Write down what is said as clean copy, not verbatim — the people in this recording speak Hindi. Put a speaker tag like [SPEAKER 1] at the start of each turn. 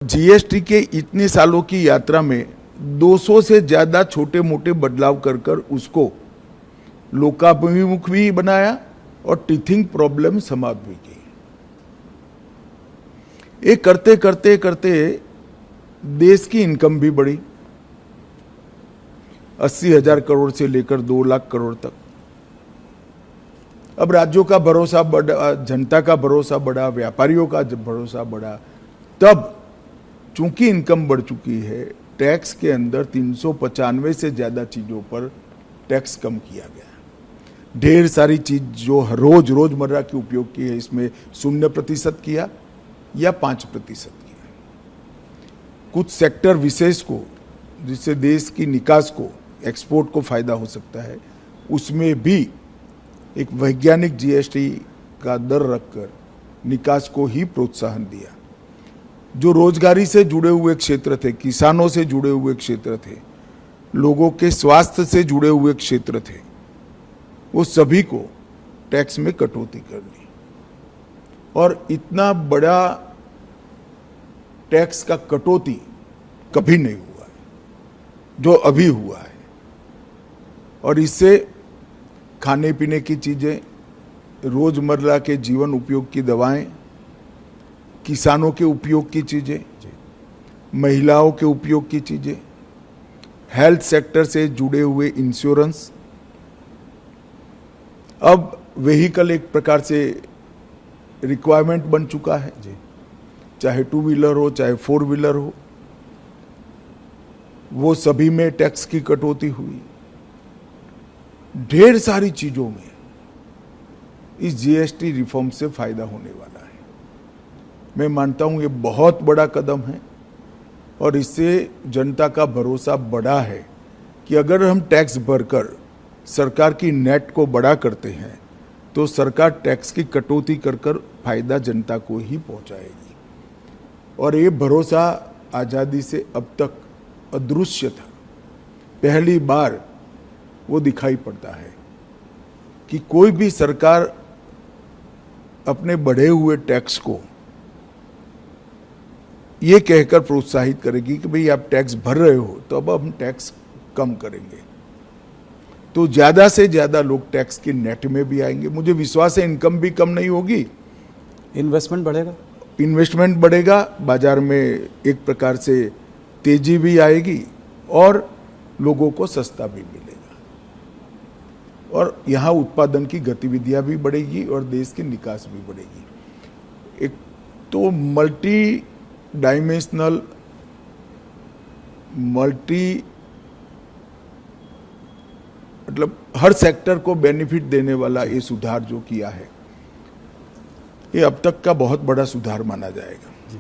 [SPEAKER 1] जीएसटी के इतने सालों की यात्रा में 200 से ज्यादा छोटे मोटे बदलाव कर कर उसको लोकाभिमुख भी बनाया और टीथिंग प्रॉब्लम समाप्त भी की। ये करते करते करते देश की इनकम भी बढ़ी 80,000 करोड़ से लेकर 2 लाख करोड़ तक। अब राज्यों का भरोसा बढ़ा, जनता का भरोसा बढ़ा, व्यापारियों का भरोसा बढ़ा। तब चूंकि इनकम बढ़ चुकी है, टैक्स के अंदर 395 से ज्यादा चीजों पर टैक्स कम किया गया। ढेर सारी चीज जो रोजमर्रा के उपयोग की है, इसमें 0% किया या 5% किया। कुछ सेक्टर विशेष को, जिससे देश की निकास को, एक्सपोर्ट को फायदा हो सकता है, उसमें भी एक वैज्ञानिक जीएसटी का दर रखकर निकास को ही प्रोत्साहन दिया। जो रोजगारी से जुड़े हुए क्षेत्र थे, किसानों से जुड़े हुए क्षेत्र थे, लोगों के स्वास्थ्य से जुड़े हुए क्षेत्र थे, वो सभी को टैक्स में कटौती कर दी। और इतना बड़ा टैक्स का कटौती कभी नहीं हुआ है जो अभी हुआ है। और इससे खाने पीने की चीजें, रोजमर्रा के जीवन उपयोग की दवाएं, किसानों के उपयोग की चीजें, महिलाओं के उपयोग की चीजें, हेल्थ सेक्टर से जुड़े हुए इंश्योरेंस, अब व्हीकल एक प्रकार से रिक्वायरमेंट बन चुका है, चाहे 2 व्हीलर हो चाहे 4 व्हीलर हो, वो सभी में टैक्स की कटौती हुई। ढेर सारी चीजों में इस जीएसटी रिफॉर्म से फायदा होने वाला है। मैं मानता हूं ये बहुत बड़ा कदम है और इससे जनता का भरोसा बढ़ा है कि अगर हम टैक्स भरकर सरकार की नेट को बड़ा करते हैं तो सरकार टैक्स की कटौती कर कर फायदा जनता को ही पहुंचाएगी। और ये भरोसा आज़ादी से अब तक अदृश्य था, पहली बार वो दिखाई पड़ता है कि कोई भी सरकार अपने बढ़े हुए टैक्स को ये कहकर प्रोत्साहित करेगी कि भाई आप टैक्स भर रहे हो तो अब हम टैक्स कम करेंगे, तो ज्यादा से ज्यादा लोग टैक्स के नेट में भी आएंगे। मुझे विश्वास है इनकम भी कम नहीं होगी, इन्वेस्टमेंट बढ़ेगा, बाजार में एक प्रकार से तेजी भी आएगी और लोगों को सस्ता भी मिलेगा और यहाँ उत्पादन की गतिविधियां भी बढ़ेगी और देश की निकास भी बढ़ेगी। एक तो मल्टी डायमेंशनल, मतलब हर सेक्टर को बेनिफिट देने वाला ये सुधार जो किया है, ये अब तक का बहुत बड़ा सुधार माना जाएगा।